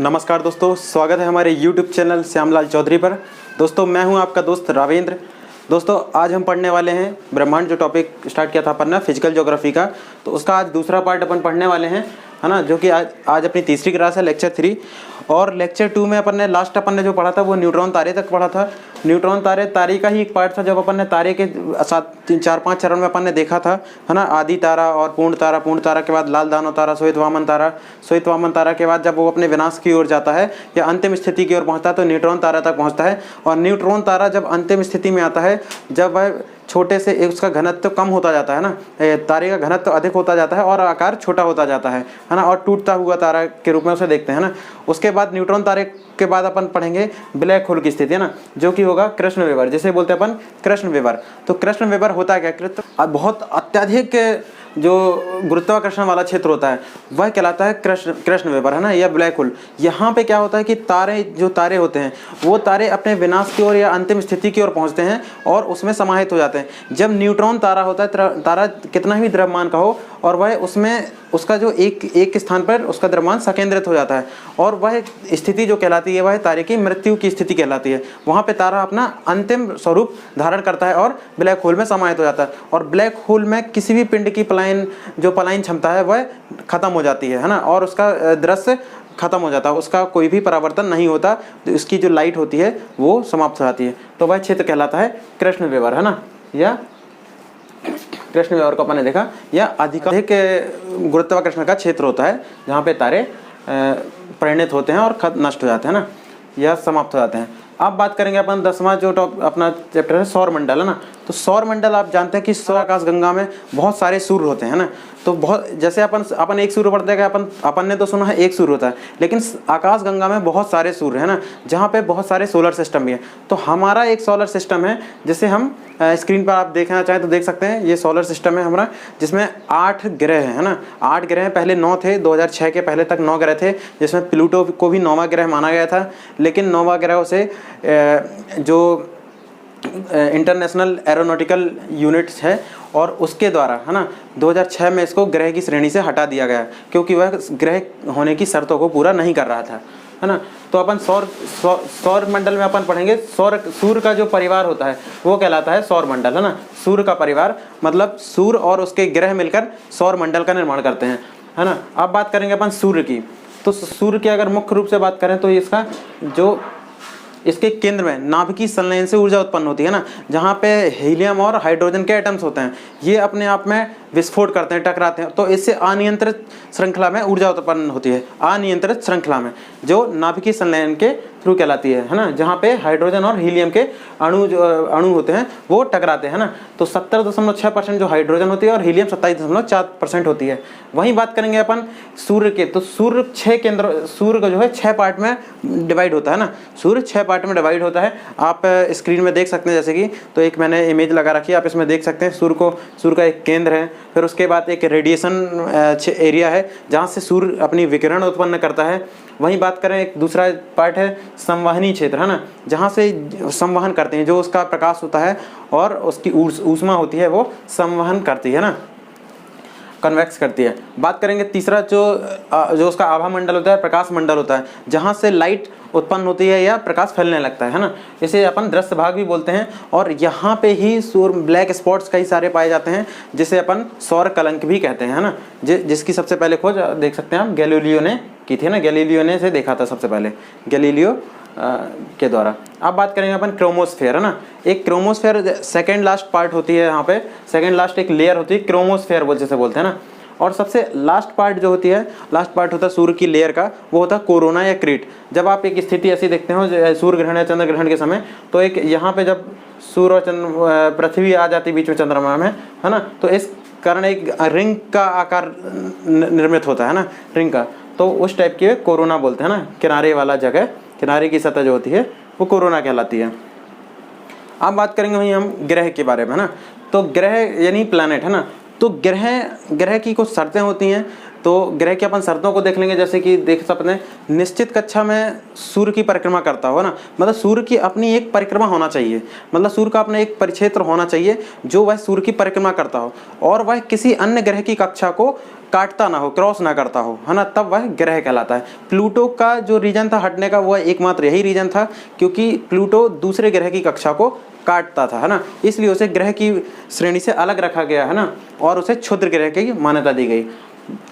नमस्कार दोस्तों, स्वागत है हमारे YouTube चैनल श्यामलाल चौधरी पर। दोस्तों मैं हूं आपका दोस्त रावेंद्र। दोस्तों आज हम पढ़ने वाले हैं ब्रह्मांड, जो टॉपिक स्टार्ट किया था अपन ने फिजिकल ज्योग्राफी का, तो उसका आज दूसरा पार्ट अपन पढ़ने वाले हैं, है ना, जो कि आज अपनी तीसरी क्लास है, लेक्चर 3। और लेक्चर 2 में अपन ने जो पढ़ा था वो न्यूट्रॉन तारे तक पढ़ा था। न्यूट्रॉन तारे का ही एक पार्ट था, जब अपन ने तारे के 4-5 चरण में अपन ने देखा था, है ना, आदि तारा और पूर्ण तारा के बाद लाल दानव तारा, श्वेत वामन तारा के बाद जब वो अपने विनाश की ओर जाता है या अंतिम स्थिति की ओर पहुंचता है तो न्यूट्रॉन तारा तक पहुंचता है। और न्यूट्रॉन तारा जब अंतिम स्थिति में आता है, जब वह छोटे से उसका घनत्व कम होता जाता है ना, तारे का घनत्व अधिक होता जाता है और आकार छोटा होता जाता है ना, और टूटता हुआ तारा के रूप में उसे देखते हैं ना। उसके बाद न्यूट्रॉन तारे के बाद अपन पढ़ेंगे ब्लैक होल की स्थिति, है ना, जो कि होगा कृष्ण वेबर, जिसे बोलते हैं अपन कृष्ण वेबर। तो कृष्ण वेबर होता क्या, बहुत अत्यधिक जो गुरुत्वाकर्षण वाला क्षेत्र होता है वह कहलाता है कृष्ण वेबर, है ना, या ब्लैक होल। यहाँ पे क्या होता है कि तारे होते हैं, वो तारे अपने विनाश की ओर या अंतिम स्थिति की ओर पहुँचते हैं और उसमें समाहित हो जाते हैं। जब न्यूट्रॉन तारा होता है, तारा कितना भी द्रव्यमान का हो, और वह उसमें उसका जो एक स्थान पर उसका द्रव्यमान संकेंद्रित हो जाता है, और वह स्थिति जो कहलाती है वह तारे की मृत्यु की स्थिति कहलाती है। वहाँ पे तारा अपना अंतिम स्वरूप धारण करता है और ब्लैक होल में समाहित हो जाता है। और ब्लैक होल में किसी भी पिंड की पलायन क्षमता है वह खत्म हो जाती है ना, और उसका दृश्य खत्म हो जाता है, उसका कोई भी परावर्तन नहीं होता, तो इसकी जो लाइट होती है वो समाप्त हो जाती है। तो वह क्षेत्र कहलाता है कृष्ण वेबर, है ना, या कृष्ण वेबर को अपन ने देखा, या अधिक गुरुत्वाकर्षण का क्षेत्र होता है जहाँ पे तारे परिणत होते हैं और नष्ट हो जाते हैं ना, या समाप्त हो जाते हैं। अब बात करेंगे अपन 10वां जो अपना चैप्टर है सौर मंडल, है ना। तो सौर मंडल आप जानते हैं कि सौर आकाश गंगा में बहुत सारे सूर्य होते हैं ना। तो बहुत जैसे अपन एक सूर्य पढ़ते हैं, अपन ने तो सुना है एक सूर्य होता है, लेकिन आकाश गंगा में बहुत सारे सूर्य है ना, जहाँ पे बहुत सारे सोलर सिस्टम भी हैं। तो हमारा एक सोलर सिस्टम है, जिसे हम स्क्रीन पर आप देखना चाहें तो देख सकते हैं। ये सोलर सिस्टम है हमारा, जिसमें 8 ग्रह है ना, 8 ग्रह। पहले 9 थे, 2006 के पहले तक 9 ग्रह थे, जिसमें प्लूटो को भी 9वां ग्रह माना गया था। लेकिन 9वां ग्रह से जो इंटरनेशनल एरोनॉटिकल यूनिट्स है और उसके द्वारा, है ना, 2006 में इसको ग्रह की श्रेणी से हटा दिया गया, क्योंकि वह ग्रह होने की शर्तों को पूरा नहीं कर रहा था, है ना। तो अपन सौर मंडल में अपन पढ़ेंगे सूर्य का जो परिवार होता है वो कहलाता है सौर मंडल, है ना। सूर्य का परिवार मतलब सूर्य और उसके ग्रह मिलकर सौर मंडल का निर्माण करते हैं, है ना। अब बात करेंगे अपन सूर्य की। तो सूर्य की अगर मुख्य रूप से बात करें तो इसके केंद्र में नाभिकीय संलयन से ऊर्जा उत्पन्न होती है ना, जहाँ पे हीलियम और हाइड्रोजन के एटम्स होते हैं, ये अपने आप में विस्फोट करते हैं, टकराते हैं, तो इससे अनियंत्रित श्रृंखला में ऊर्जा उत्पन्न होती है। अनियंत्रित श्रृंखला में जो नाभिकीय संलयन के थ्रू कहलाती है ना, जहाँ पे हाइड्रोजन और हीलियम के अणु होते हैं वो टकराते हैं ना। तो 70.6% जो हाइड्रोजन होती है और हीलियम 27.4% होती है। वहीं बात करेंगे अपन सूर्य के, तो सूर्य का जो है 6 पार्ट में डिवाइड होता है ना। सूर्य 6 पार्ट में डिवाइड होता है, आप स्क्रीन में देख सकते हैं, जैसे कि तो एक मैंने इमेज लगा रखी है, आप इसमें देख सकते हैं। सूर्य का एक केंद्र है, फिर उसके बाद एक रेडिएशन एरिया है जहाँ से सूर्य अपनी विकिरण उत्पन्न करता है। वहीं बात करें एक दूसरा पार्ट है संवहनी क्षेत्र, है ना, जहाँ से संवहन करते हैं, जो उसका प्रकाश होता है और उसकी ऊष्मा होती है वो संवहन करती है ना, कन्वेक्स करती है। बात करेंगे तीसरा जो उसका आभा मंडल होता है, प्रकाश मंडल होता है, जहाँ से लाइट उत्पन्न होती है या प्रकाश फैलने लगता है ना, इसे अपन दृश्य भाग भी बोलते हैं। और यहाँ पे ही सूर्य ब्लैक स्पॉट्स कई सारे पाए जाते हैं, जिसे अपन सौर कलंक भी कहते हैं, है ना, जिसकी सबसे पहले खोज देख सकते हैं आप गैलीलियो ने की थी ना। गैलीलियो ने इसे देखा था सबसे पहले, गैलीलियो के द्वारा। अब बात करेंगे अपन क्रोमोस्फेयर, है ना। एक क्रोमोस्फेयर सेकेंड लास्ट पार्ट होती है, यहाँ पे सेकेंड लास्ट एक लेयर होती है, क्रोमोस्फेयर जैसे बोलते हैं ना। और सबसे लास्ट पार्ट जो होती है, लास्ट पार्ट होता है सूर्य की लेयर का, वो होता है कोरोना या क्रीट। जब आप एक स्थिति ऐसी देखते हो सूर्य ग्रहण या चंद्र ग्रहण के समय, तो एक यहाँ पे जब सूर्य और पृथ्वी आ जाती बीच में चंद्रमा में, है ना, तो इस कारण एक रिंग का आकार निर्मित होता है ना, रिंग का। तो उस टाइप की कोरोना बोलते हैं ना, किनारे वाला जगह, किनारे की सतह जो होती है वो कोरोना कहलाती है। अब बात करेंगे वहीं हम ग्रह के बारे में, है ना। तो ग्रह यानी प्लैनेट, है ना। तो ग्रह की कुछ शर्तें होती हैं। तो ग्रह की अपन शर्तों को देख लेंगे, जैसे कि देख सकते हैं निश्चित कक्षा में सूर्य की परिक्रमा करता हो ना, मतलब सूर्य की अपनी एक परिक्रमा होना चाहिए, मतलब सूर्य का अपना एक परिक्षेत्र होना चाहिए जो वह सूर्य की परिक्रमा करता हो, और वह किसी अन्य ग्रह की कक्षा को काटता ना हो, क्रॉस ना करता हो, है ना, तब वह ग्रह कहलाता है। प्लूटो का जो रीजन था हटने का, वह एकमात्र यही रीजन था क्योंकि प्लूटो दूसरे ग्रह की कक्षा को काटता था, है ना, इसलिए उसे ग्रह की श्रेणी से अलग रखा गया, है ना, और उसे क्षुद्र ग्रह की मान्यता दी गई।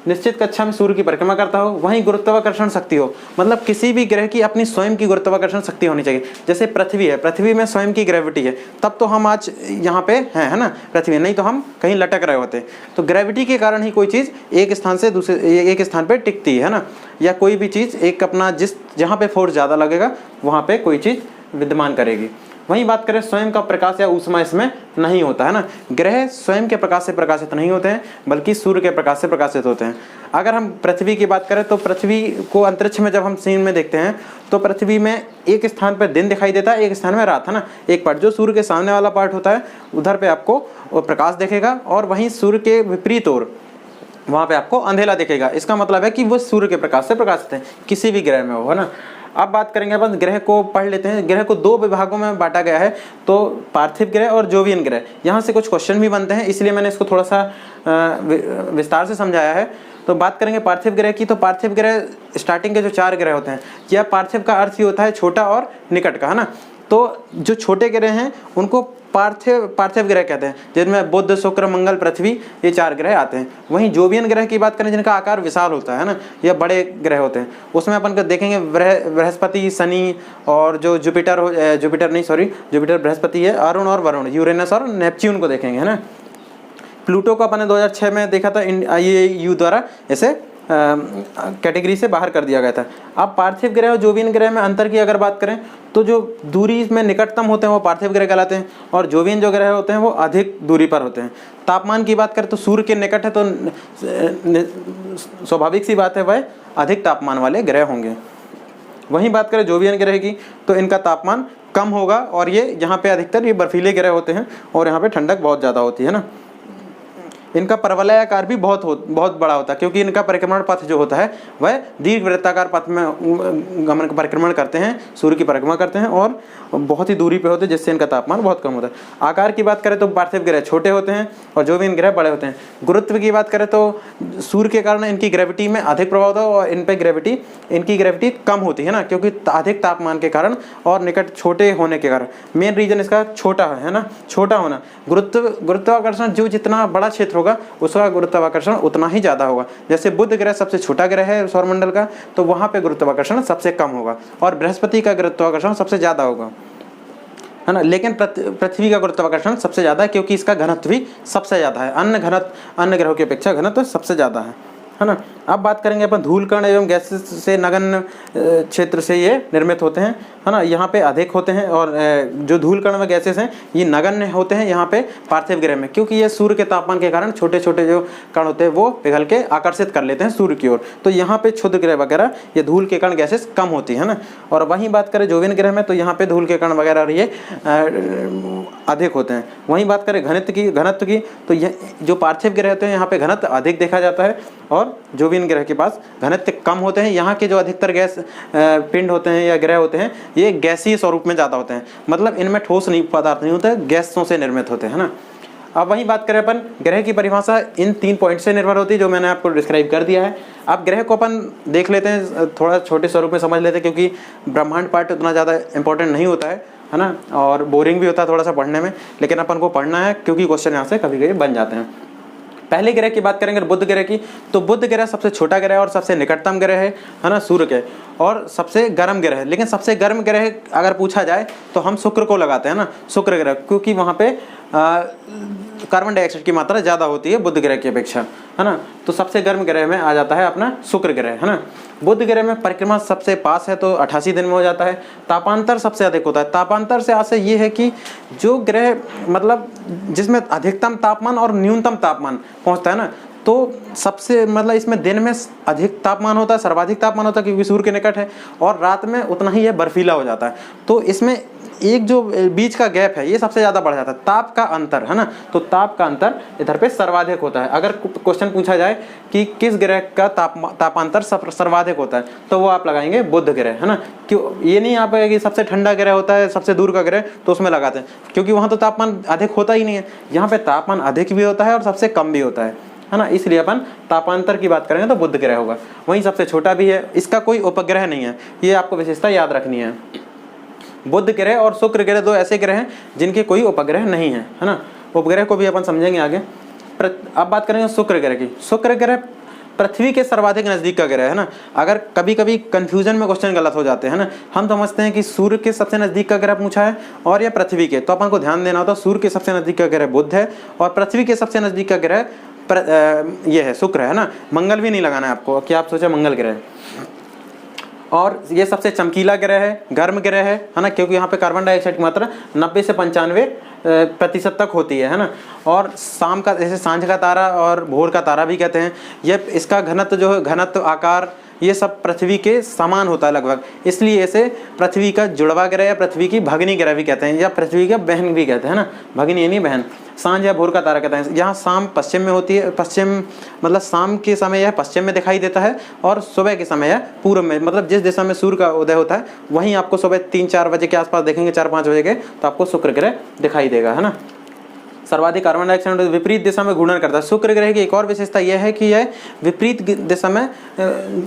निश्चित कक्षा में सूर्य की परिक्रमा करता हो, वहीं गुरुत्वाकर्षण शक्ति हो, मतलब किसी भी ग्रह की अपनी स्वयं की गुरुत्वाकर्षण शक्ति होनी चाहिए। जैसे पृथ्वी है, पृथ्वी में स्वयं की ग्रेविटी है, तब तो हम आज यहाँ पे हैं, है ना, पृथ्वी, नहीं तो हम कहीं लटक रहे होते। तो ग्रेविटी के कारण ही कोई चीज़ एक स्थान से दूसरे एक स्थान पर टिकती है ना, या कोई भी चीज़ एक अपना जहाँ पे फोर्स ज़्यादा लगेगा वहाँ पे कोई चीज़ विद्यमान करेगी। वहीं बात करें स्वयं का प्रकाश या ऊष्मा इसमें नहीं होता, है ना, ग्रह स्वयं के प्रकाश से प्रकाशित नहीं होते हैं बल्कि सूर्य के प्रकाश से प्रकाशित होते हैं। अगर हम पृथ्वी की बात करें तो पृथ्वी को अंतरिक्ष में जब हम सीन में देखते हैं तो पृथ्वी में एक स्थान पर दिन दिखाई देता है, एक स्थान में रात, है ना, एक पार्ट जो सूर्य के सामने वाला पार्ट होता है उधर पे आपको प्रकाश दिखेगा, और वहीं सूर्य के विपरीत ओर वहाँ पे आपको अंधेरा दिखेगा। इसका मतलब है कि वो सूर्य के प्रकाश से प्रकाशित है, किसी भी ग्रह में हो, है ना। अब बात करेंगे अपन ग्रह को पढ़ लेते हैं। ग्रह को दो विभागों में बांटा गया है, तो पार्थिव ग्रह और जोवियन ग्रह। यहाँ से कुछ क्वेश्चन भी बनते हैं, इसलिए मैंने इसको थोड़ा सा विस्तार से समझाया है। तो बात करेंगे पार्थिव ग्रह की, तो पार्थिव ग्रह स्टार्टिंग के जो 4 ग्रह होते हैं, यह पार्थिव का अर्थ ही होता है छोटा और निकट का, है ना। तो जो छोटे ग्रह हैं उनको पार्थिव ग्रह कहते हैं, जिनमें बुध, शुक्र, मंगल, पृथ्वी, ये 4 ग्रह आते हैं। वहीं जोवियन ग्रह की बात करें जिनका आकार विशाल होता है ना, ये बड़े ग्रह होते हैं, उसमें अपन को देखेंगे बृहस्पति, शनि, और जो जुपिटर बृहस्पति है, अरुण और वरुण, यूरेनस और नेपच्यून को देखेंगे, है ना। प्लूटो को अपन ने 2006 में देखा था, IAU द्वारा ऐसे कैटेगरी से बाहर कर दिया गया था। अब पार्थिव ग्रह और जोवियन ग्रह में अंतर की अगर बात करें तो जो दूरी में निकटतम होते हैं वो पार्थिव ग्रह कहलाते हैं, और जोवियन जो ग्रह होते हैं वो अधिक दूरी पर होते हैं। तापमान की बात करें तो सूर्य के निकट है तो स्वाभाविक सी बात है वह अधिक तापमान वाले ग्रह होंगे। वहीं बात करें जोवियन ग्रह की तो इनका तापमान कम होगा, और ये यहाँ पे अधिकतर ये बर्फीले ग्रह होते हैं और यहाँ पे ठंडक बहुत ज़्यादा होती है ना। इनका परवलयाकार भी बहुत बड़ा होता है, क्योंकि इनका परिक्रमण पथ जो होता है वह दीर्घ वृत्ताकार पथ में परिक्रमण करते हैं, सूर्य की परिक्रमा करते हैं, और बहुत ही दूरी पे होते हैं, जिससे इनका तापमान बहुत कम होता है। आकार की बात करें तो पार्थिव ग्रह छोटे होते हैं और जोवियन ग्रह बड़े होते हैं। गुरुत्व की बात करें तो सूर्य के कारण इनकी ग्रेविटी में अधिक प्रभाव होता है, और इनकी ग्रेविटी कम होती है ना, क्योंकि अधिक तापमान के कारण और निकट छोटे होने के कारण। मेन रीजन इसका छोटा है ना, छोटा होना। गुरुत्वाकर्षण जो जितना बड़ा क्षेत्र होगा उसका गुरुत्वाकर्षण उतना ही ज़्यादा होगा। जैसे बुध ग्रह सबसे छोटा ग्रह है सौरमंडल का, तो वहाँ पे गुरुत्वाकर्षण सबसे कम होगा, और बृहस्पति का गुरुत्वाकर्षण सबसे ज़्यादा होगा, है ना। लेकिन पृथ्वी का गुरुत्वाकर्षण सबसे ज़्यादा है, क्योंकि इसका घनत्व भी सबसे ज़्यादा है, अन्य ग्रहों की अपेक्षा घनत्व सबसे ज़्यादा है ना। अब बात करेंगे अपन धूल कण एवं गैस से नगण्य क्षेत्र से ये निर्मित होते हैं, है ना, यहाँ पे अधिक होते हैं, और जो धूल कण व गैसेस हैं ये नगण्य होते हैं यहाँ पे पार्थिव ग्रह में, क्योंकि ये सूर्य के तापमान के कारण छोटे छोटे जो कण होते हैं वो पिघल के आकर्षित कर लेते हैं सूर्य की ओर, तो यहाँ पे क्षुद्र ग्रह वगैरह ये धूल के कण गैसेस कम होती है ना। और वहीं बात करें जोवियन ग्रह में तो यहाँ पे धूल के कण वगैरह ये अधिक होते हैं। वहीं बात करें घनत्व की तो ये जो पार्थिव ग्रह होते हैं यहाँ पे घनत्व अधिक देखा जाता है, और जोवियन ग्रह के पास घनत्व कम होते हैं। यहाँ के जो अधिकतर गैस पिंड होते हैं या ग्रह होते हैं ये गैसीय स्वरूप में ज़्यादा होते हैं, मतलब इनमें ठोस पदार्थ नहीं होते, गैसों से निर्मित होते हैं ना। अब वहीं बात करें अपन ग्रह की परिभाषा इन 3 पॉइंट से निर्भर होती है जो मैंने आपको डिस्क्राइब कर दिया है। अब ग्रह को अपन देख लेते हैं, थोड़ा छोटे स्वरूप में समझ लेते हैं, क्योंकि ब्रह्मांड पार्ट उतना ज़्यादा इंपॉर्टेंट नहीं होता है ना, और बोरिंग भी होता है थोड़ा सा पढ़ने में, लेकिन अपन को पढ़ना है क्योंकि क्वेश्चन यहाँ से कभी कभी बन जाते हैं। पहले ग्रह की बात करेंगे बुध ग्रह की, तो बुध ग्रह सबसे छोटा ग्रह और सबसे निकटतम ग्रह है ना सूर्य के, और सबसे गर्म ग्रह है। लेकिन सबसे गर्म ग्रह अगर पूछा जाए तो हम शुक्र को लगाते हैं ना, शुक्र ग्रह, क्योंकि वहाँ पे कार्बन डाइऑक्साइड की मात्रा ज़्यादा होती है बुध ग्रह की अपेक्षा, है ना। तो सबसे गर्म ग्रह में आ जाता है अपना शुक्र ग्रह, है ना। बुध ग्रह में परिक्रमा सबसे पास है तो 88 दिन में हो जाता है। तापांतर सबसे अधिक होता है। तापांतर से आशय ये है कि जो ग्रह मतलब जिसमें अधिकतम तापमान और न्यूनतम तापमान पहुंचता है ना, तो सबसे मतलब इसमें दिन में अधिक तापमान होता है, सर्वाधिक तापमान होता है क्योंकि सूर्य के निकट है, और रात में उतना ही यह बर्फीला हो जाता है। तो इसमें एक जो बीच का गैप है ये सबसे ज़्यादा बढ़ जाता है, ताप का अंतर है ना, तो ताप का अंतर इधर पे सर्वाधिक होता है। अगर क्वेश्चन पूछा जाए कि किस ग्रह का तापांतर सर्वाधिक होता है, तो वो आप लगाएंगे बुध ग्रह, है ना। क्यों, ये नहीं आप कि सबसे ठंडा ग्रह होता है सबसे दूर का ग्रह तो उसमें लगाते हैं, क्योंकि वहाँ तो तापमान अधिक होता ही नहीं है। यहाँ पे तापमान अधिक भी होता है और सबसे कम भी होता है ना, इसलिए अपन तापांतर की बात करेंगे तो बुध ग्रह होगा। वहीं सबसे छोटा भी है, इसका कोई उपग्रह नहीं है, ये आपको विशेषता याद रखनी है। बुध ग्रह और शुक्र ग्रह दो ऐसे ग्रह हैं जिनके कोई उपग्रह नहीं है, है ना। उपग्रह को भी अपन समझेंगे आगे। अब बात करेंगे शुक्र ग्रह की। शुक्र ग्रह पृथ्वी के सर्वाधिक नज़दीक का ग्रह है ना। अगर कभी कभी कंफ्यूजन में क्वेश्चन गलत हो जाते हैं ना, हम समझते हैं कि सूर्य के सबसे नज़दीक का ग्रह पूछा है और या पृथ्वी के, तो अपन को ध्यान देना होता है सूर्य के सबसे नज़दीक का ग्रह बुध है और पृथ्वी के सबसे नज़दीक का ग्रह ये है शुक्र है ना। मंगल भी नहीं लगाना है आपको कि आप सोचे मंगल ग्रह, और ये सबसे चमकीला ग्रह है, गर्म ग्रह है ना, क्योंकि यहाँ पे कार्बन डाइऑक्साइड की मात्रा 90 से 95% तक होती है ना। और शाम का, जैसे सांझ का तारा और भोर का तारा भी कहते हैं, ये इसका घनत्व जो है, घनत्व आकार ये सब पृथ्वी के समान होता है लगभग, इसलिए इसे पृथ्वी का जुड़वा ग्रह या पृथ्वी की भगिनी ग्रह भी कहते हैं, या पृथ्वी का बहन भी कहते हैं ना, भगिनी यानी बहन। सांझ या भोर का तारा कहते हैं। यहाँ शाम पश्चिम में होती है, पश्चिम मतलब शाम के समय यह पश्चिम में दिखाई देता है और सुबह के समय यह पूर्व में, मतलब जिस दिशा में सूर्य का उदय होता है वहीं आपको सुबह 3-4 बजे के आसपास देखेंगे, 4-5 बजे के, तो आपको शुक्र ग्रह दिखाई देगा, है ना। सर्वाधिक कार्बन डाइऑक्साइड विपरीत दिशा में घूर्णन करता है। शुक्र ग्रह की एक और विशेषता यह है कि यह विपरीत दिशा में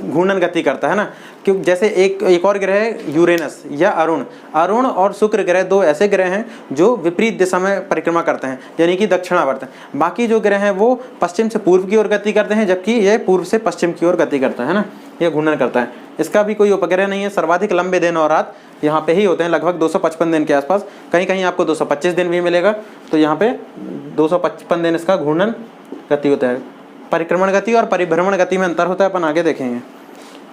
घूर्णन गति करता है ना। क्योंकि जैसे एक और ग्रह है यूरेनस या अरुण और शुक्र ग्रह दो ऐसे ग्रह हैं जो विपरीत दिशा में परिक्रमा करते हैं, यानी कि दक्षिणावर्त। बाकी जो ग्रह हैं वो पश्चिम से पूर्व की ओर गति करते हैं, जबकि यह पूर्व से पश्चिम की ओर गति करता है ना, यह घूर्णन करता है। इसका भी कोई उपग्रह नहीं है। सर्वाधिक लंबे दिन और रात यहाँ पे ही होते हैं, लगभग 255 दिन के आसपास, कहीं कहीं आपको 225 दिन भी मिलेगा। तो यहाँ पे 255 दिन इसका घूर्णन गति होता है। परिक्रमण गति और परिभ्रमण गति में अंतर होता है, अपन आगे देखेंगे।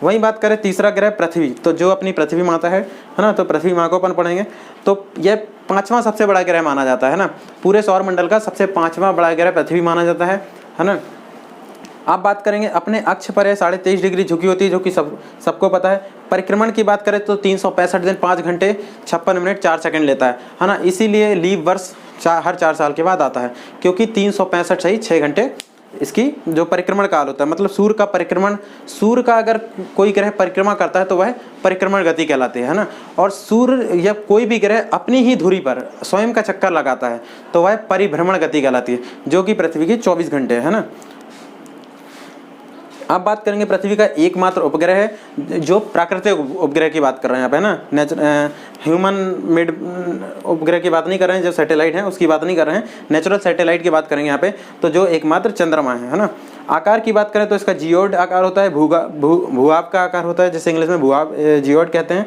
वहीं बात करें तीसरा ग्रह पृथ्वी, तो जो अपनी पृथ्वी माता है ना, तो पृथ्वी माँ को अपन पढ़ेंगे। तो यह 5वां सबसे बड़ा ग्रह माना जाता है ना, पूरे सौर मंडल का सबसे 5वां बड़ा ग्रह पृथ्वी माना जाता है ना। आप बात करेंगे अपने अक्ष पर है 23.5 डिग्री झुकी होती है, जो कि सबको पता है। परिक्रमण की बात करें तो 365 दिन 5 घंटे 56 मिनट 4 सेकंड लेता है ना। इसीलिए लीप वर्ष हर 4 साल के बाद आता है, क्योंकि 365 सही 6 घंटे इसकी जो परिक्रमण काल होता है। मतलब सूर्य का परिक्रमण, सूर्य का अगर कोई ग्रह परिक्रमा करता है तो वह परिक्रमण गति कहलाती है ना। और सूर्य या कोई भी ग्रह अपनी ही धुरी पर स्वयं का चक्कर लगाता है तो वह परिभ्रमण गति कहलाती है, जो कि पृथ्वी की 24 घंटे है ना। अब बात करेंगे पृथ्वी का एकमात्र उपग्रह है, जो प्राकृतिक उपग्रह की बात कर रहे हैं यहाँ पे ना, ह्यूमन मेड उपग्रह की बात नहीं कर रहे हैं, जो सैटेलाइट है उसकी बात नहीं कर रहे हैं, नेचुरल सैटेलाइट की बात करेंगे यहाँ पे। तो जो एकमात्र चंद्रमा है ना। आकार की बात करें तो इसका जियोड आकार होता है, भूभाग का आकार होता है, जिसे इंग्लिश में जियोड कहते हैं।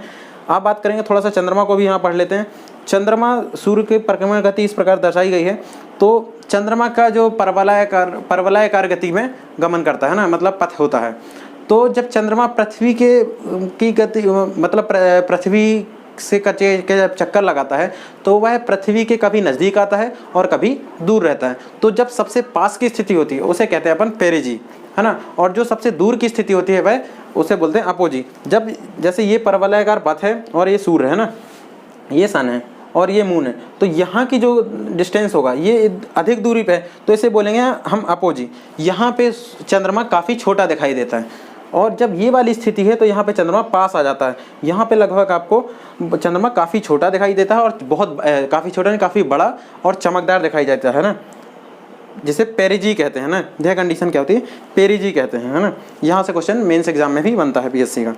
आप बात करेंगे थोड़ा सा चंद्रमा को भी यहाँ पढ़ लेते हैं। चंद्रमा सूर्य की परिक्रमण गति इस प्रकार दर्शाई गई है। तो चंद्रमा का जो परवलयाकार गति में गमन करता है ना, मतलब पथ होता है। तो जब चंद्रमा पृथ्वी की गति मतलब पृथ्वी से जब चक्कर लगाता है तो वह पृथ्वी के कभी नज़दीक आता है और कभी दूर रहता है। तो जब सबसे पास की स्थिति होती है उसे कहते हैं अपन पेरिजी, है ना। और जो सबसे दूर की स्थिति होती है वह उसे बोलते हैं अपोजी। जब जैसे ये परवलयाकार पथ है और ये सूर्य है ना, ये सन है और ये मून है, तो यहाँ की जो डिस्टेंस होगा ये अधिक दूरी पे है, तो इसे बोलेंगे हम अपोजी। यहाँ पे चंद्रमा काफ़ी छोटा दिखाई देता है, और जब ये वाली स्थिति है तो यहाँ पे चंद्रमा पास आ जाता है। यहाँ पे लगभग आपको चंद्रमा काफ़ी छोटा दिखाई देता है और बहुत काफ़ी छोटा नहीं, काफ़ी बड़ा और चमकदार दिखाई देता है ना, जिसे पेरिजी कहते हैं ना। यह कंडीशन क्या होती है, पेरिजी कहते हैं, है ना। यहाँ से क्वेश्चन मेंस एग्जाम में भी बनता है पीएससी का।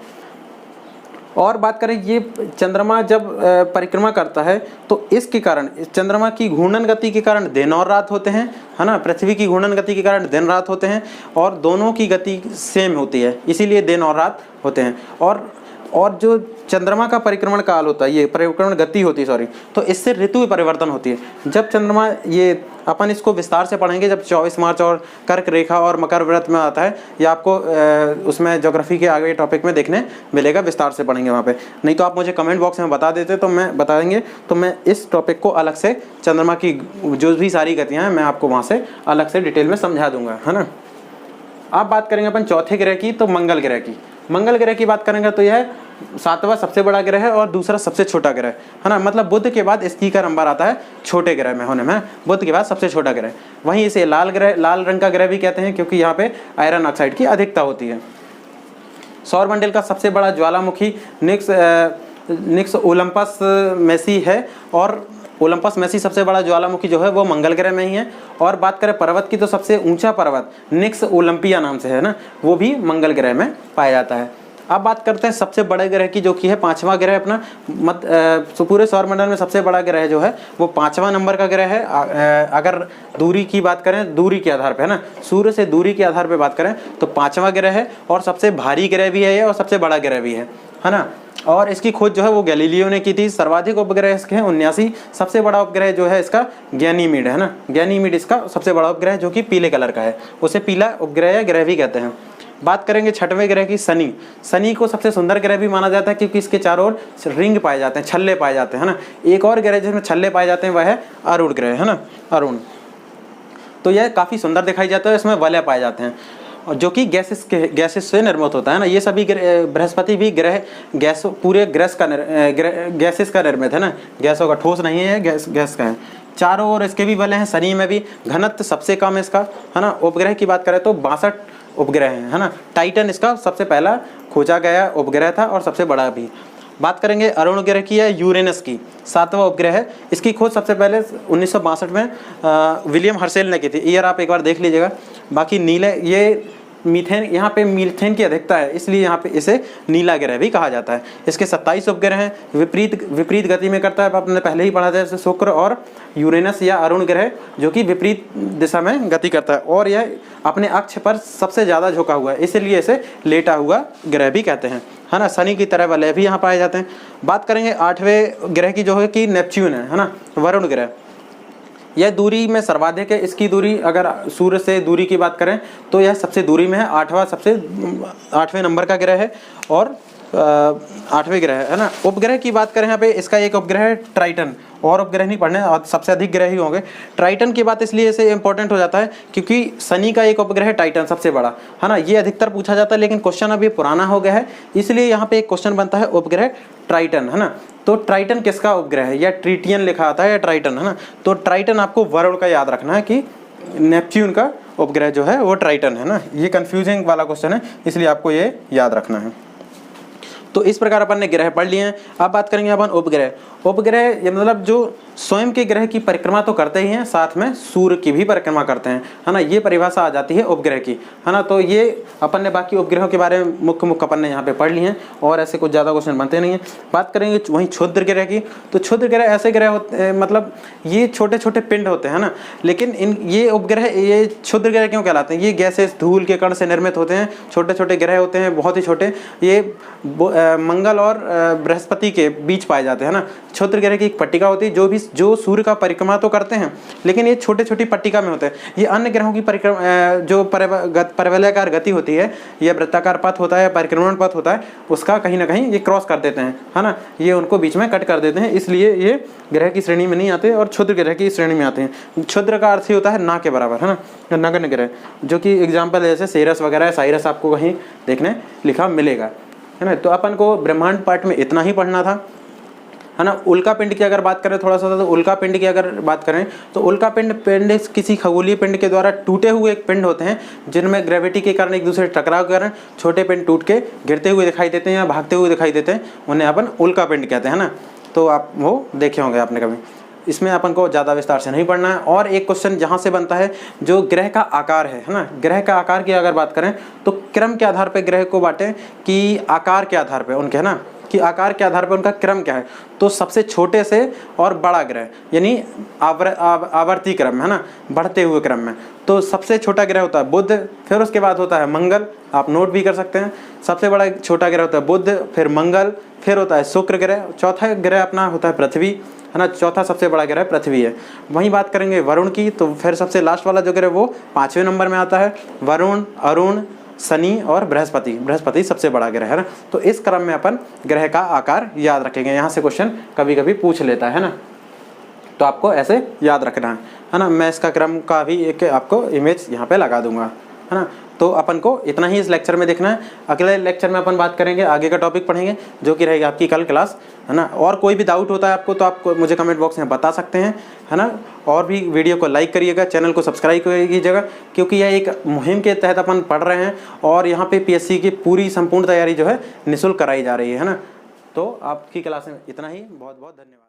और बात करें ये चंद्रमा जब परिक्रमा करता है तो इसके कारण, चंद्रमा की घूर्णन गति के कारण दिन और रात होते हैं, है ना। पृथ्वी की घूर्णन गति के कारण दिन रात होते हैं और दोनों की गति सेम होती है, इसीलिए दिन और रात होते हैं। और जो चंद्रमा का परिक्रमण काल होता है, ये परिक्रमण गति होती है सॉरी, तो इससे ऋतु परिवर्तन होती है। जब चंद्रमा, ये अपन इसको विस्तार से पढ़ेंगे जब 24 मार्च और कर्क रेखा और मकर व्रत में आता है, ये आपको उसमें ज्योग्राफी के आगे टॉपिक में देखने मिलेगा, विस्तार से पढ़ेंगे वहाँ पे। नहीं तो आप मुझे कमेंट बॉक्स में बता देते तो मैं बता देंगे, तो मैं इस टॉपिक को अलग से, चंद्रमा की जो भी सारी गतियाँ हैं मैं आपको वहाँ से अलग से डिटेल में समझा दूँगा, है ना। अब बात करेंगे अपन चौथे ग्रह की, तो मंगल ग्रह की। मंगल ग्रह की बात करेंगे तो यह 7वां सबसे बड़ा ग्रह है और दूसरा सबसे छोटा ग्रह है ना, मतलब बुध के बाद इसकी का नंबर आता है छोटे ग्रह में होने में, बुध के बाद सबसे छोटा ग्रह। वहीं इसे लाल रंग का ग्रह भी कहते हैं क्योंकि यहाँ पे आयरन ऑक्साइड की अधिकता होती है। सौरमंडल का सबसे बड़ा ज्वालामुखी निक्स ओलंपस मेसी है, और ओलंपस मेसी सबसे बड़ा ज्वालामुखी जो है वो मंगल ग्रह में ही है। और बात करें पर्वत की, तो सबसे ऊंचा पर्वत निक्स ओलंपिया नाम से है ना, वो भी मंगल ग्रह में पाया जाता है। अब बात करते हैं सबसे बड़े ग्रह की, जो कि है 5वां ग्रह अपना। पूरे सौरमंडल में सबसे बड़ा ग्रह जो है वो 5वां नंबर का ग्रह है। अगर दूरी की बात करें, दूरी के आधार पे है ना, सूर्य से दूरी के आधार पे बात करें तो 5वां ग्रह है, और सबसे भारी ग्रह भी है ये, और सबसे बड़ा ग्रह भी है ना। और इसकी खोज जो है वो गैलीलियो ने की थी। सर्वाधिक उपग्रह इसके हैं 79। सबसे बड़ा उपग्रह जो है इसका गैनीमीड है ना, गैनीमीड इसका सबसे बड़ा उपग्रह जो कि पीले कलर का है, उसे पीला उपग्रह या ग्रह भी कहते हैं। बात करेंगे 6वें ग्रह की, शनि। शनि को सबसे सुंदर ग्रह भी माना जाता है क्योंकि इसके चारों ओर रिंग पाए जाते हैं, छल्ले पाए जाते हैं ना। एक और ग्रह जिसमें छल्ले पाए जाते हैं वह है अरुण ग्रह है ना, अरुण। तो यह काफ़ी सुंदर दिखाई जाता है, इसमें वलय पाए जाते हैं और जो कि गैसेस से निर्मित होता है ना। ये सभी बृहस्पति भी ग्रह पूरे गैसेस का निर्मित है ना, गैसों का, ठोस नहीं है, गैस का है। चारों ओर इसके भी वलय हैं। शनि में भी घनत्व सबसे कम है इसका है ना। उपग्रह की बात करें तो 62 उपग्रह हैं है ना। टाइटन इसका सबसे पहला खोजा गया उपग्रह था और सबसे बड़ा भी। बात करेंगे अरुण ग्रह की या यूरेनस की, 7वां उपग्रह है। इसकी खोज सबसे पहले 1962 में विलियम हर्शेल ने की थी। ईयर आप एक बार देख लीजिएगा। बाकी नीले, ये मीथेन, यहाँ पे मीथेन की अधिकता है इसलिए यहाँ पे इसे नीला ग्रह भी कहा जाता है। इसके 27 उपग्रह हैं। विपरीत गति में करता है, आपने पहले ही पढ़ा था, जैसे शुक्र और यूरेनस या अरुण ग्रह जो कि विपरीत दिशा में गति करता है, और यह अपने अक्ष पर सबसे ज़्यादा झुका हुआ है, इसलिए इसे लेटा हुआ ग्रह भी कहते हैं है ना। शनि की तरह वलय भी यहाँ पाए जाते हैं। बात करेंगे 8वें ग्रह की, जो है कि नेपच्यून है ना, वरुण ग्रह। यह दूरी में सर्वाधिक है। इसकी दूरी, अगर सूर्य से दूरी की बात करें तो यह सबसे दूरी में है, 8वें नंबर का ग्रह है और 8वें ग्रह है ना। उपग्रह की बात करें यहाँ पे, इसका एक उपग्रह है ट्राइटन, और उपग्रह नहीं पढ़ने, और सबसे अधिक ग्रह ही होंगे। ट्राइटन की बात इसलिए इसे इंपॉर्टेंट हो जाता है क्योंकि शनि का एक उपग्रह है टाइटन, सबसे बड़ा है ना। ये अधिकतर पूछा जाता है, लेकिन क्वेश्चन अभी पुराना हो गया है, इसलिए यहाँ पे एक क्वेश्चन बनता है उपग्रह ट्राइटन है ना। तो ट्राइटन किसका उपग्रह है, या ट्रिटियन लिखा आता है या ट्राइटन है ना। तो ट्राइटन आपको वरुण का याद रखना है कि नेपच्यून का उपग्रह जो है वो ट्राइटन है ना। ये कंफ्यूजिंग वाला क्वेश्चन है, इसलिए आपको ये याद रखना है। तो इस प्रकार अपन ने ग्रह पढ़ लिए हैं। अब बात करेंगे अपन उपग्रह। उपग्रह ये मतलब जो स्वयं के ग्रह की परिक्रमा तो करते ही हैं, साथ में सूर्य की भी परिक्रमा करते हैं है ना। ये परिभाषा आ जाती है उपग्रह की है ना। तो ये अपन ने बाकी उपग्रहों के बारे में मुख्य अपन ने यहाँ पे पढ़ लिए हैं, और ऐसे कुछ ज़्यादा क्वेश्चन बनते नहीं हैं। बात करेंगे वहीं क्षुद्र ग्रह की, तो क्षुद्र ग्रह ऐसे ग्रह होते हैं, मतलब ये छोटे छोटे पिंड होते हैं ना, लेकिन ये उपग्रह, ये क्षुद्र ग्रह क्यों कहलाते हैं? ये गैसेस, धूल के कण से निर्मित होते हैं, छोटे छोटे ग्रह होते हैं, बहुत ही छोटे। ये मंगल और बृहस्पति के बीच पाए जाते हैं ना। क्षुद्र ग्रह की एक पट्टिका होती है जो सूर्य का परिक्रमा तो करते हैं, लेकिन ये छोटे छोटी पट्टिका में होते हैं। ये अन्य ग्रहों की परिक्रमा जो परवलयाकार गति होती है, या वृत्ताकार पथ होता है, परिक्रमण पथ होता है, उसका कहीं ना कहीं ये क्रॉस कर देते हैं है ना। ये उनको बीच में कट कर देते हैं, इसलिए ये ग्रह की श्रेणी में नहीं आते और क्षुद्र ग्रह की श्रेणी में आते हैं। क्षुद्र का अर्थ ही होता है ना के बराबर है ना, नगण्य ग्रह, जो कि एग्जाम्पल जैसे सेरस वगैरह है, साइरस आपको कहीं देखने लिखा मिलेगा है ना। तो अपन को ब्रह्मांड पार्ट में इतना ही पढ़ना था है ना। उल्का पिंड की अगर बात करें थोड़ा सा, तो उल्का पिंड की अगर बात करें तो उल्का पिंड किसी खगोलीय पिंड के द्वारा टूटे हुए एक पिंड होते हैं, जिनमें ग्रेविटी के कारण एक दूसरे टकराव के कारण छोटे पिंड टूट के गिरते हुए दिखाई देते हैं या भागते हुए दिखाई देते हैं, उन्हें अपन उल्का पिंड कहते हैं ना। तो आप वो देखे होंगे आपने कभी, इसमें अपन को ज़्यादा विस्तार से नहीं पढ़ना है। और एक क्वेश्चन जहाँ से बनता है, जो ग्रह का आकार है ना, ग्रह का आकार की अगर बात करें तो क्रम के आधार पर ग्रह को बांटें कि आकार के आधार पर उनके है ना, कि आकार के आधार पर उनका क्रम क्या है। तो सबसे छोटे से और बड़ा ग्रह, यानी आवर्ती क्रम है ना, बढ़ते हुए क्रम में। तो सबसे छोटा ग्रह होता है बुध, फिर उसके बाद होता है मंगल, आप नोट भी कर सकते हैं। सबसे बड़ा छोटा ग्रह होता है बुध, फिर मंगल, फिर होता है शुक्र ग्रह, चौथा ग्रह अपना होता है पृथ्वी है ना। चौथा सबसे बड़ा ग्रह पृथ्वी है। वहीं बात करेंगे वरुण की, तो फिर सबसे लास्ट वाला जो ग्रह वो 5वें नंबर में आता है। वरुण, अरुण, शनि और बृहस्पति सबसे बड़ा ग्रह है ना। तो इस क्रम में अपन ग्रह का आकार याद रखेंगे। यहाँ से क्वेश्चन कभी कभी पूछ लेता है ना, तो आपको ऐसे याद रखना है ना। मैं इसका क्रम का भी एक आपको इमेज यहाँ पे लगा दूंगा। है ना। तो अपन को इतना ही इस लेक्चर में देखना है। अगले लेक्चर में अपन बात करेंगे, आगे का टॉपिक पढ़ेंगे जो कि रहेगी आपकी कल क्लास, है ना। और कोई भी डाउट होता है आपको तो आप मुझे कमेंट बॉक्स में बता सकते हैं, है ना। और भी वीडियो को लाइक करिएगा, चैनल को सब्सक्राइब कीजिएगा, क्योंकि यह एक मुहिम के तहत अपन पढ़ रहे हैं और यहाँ पे पीएससी की पूरी संपूर्ण तैयारी जो है निःशुल्क कराई जा रही है ना। तो आपकी क्लास में इतना ही, बहुत बहुत धन्यवाद।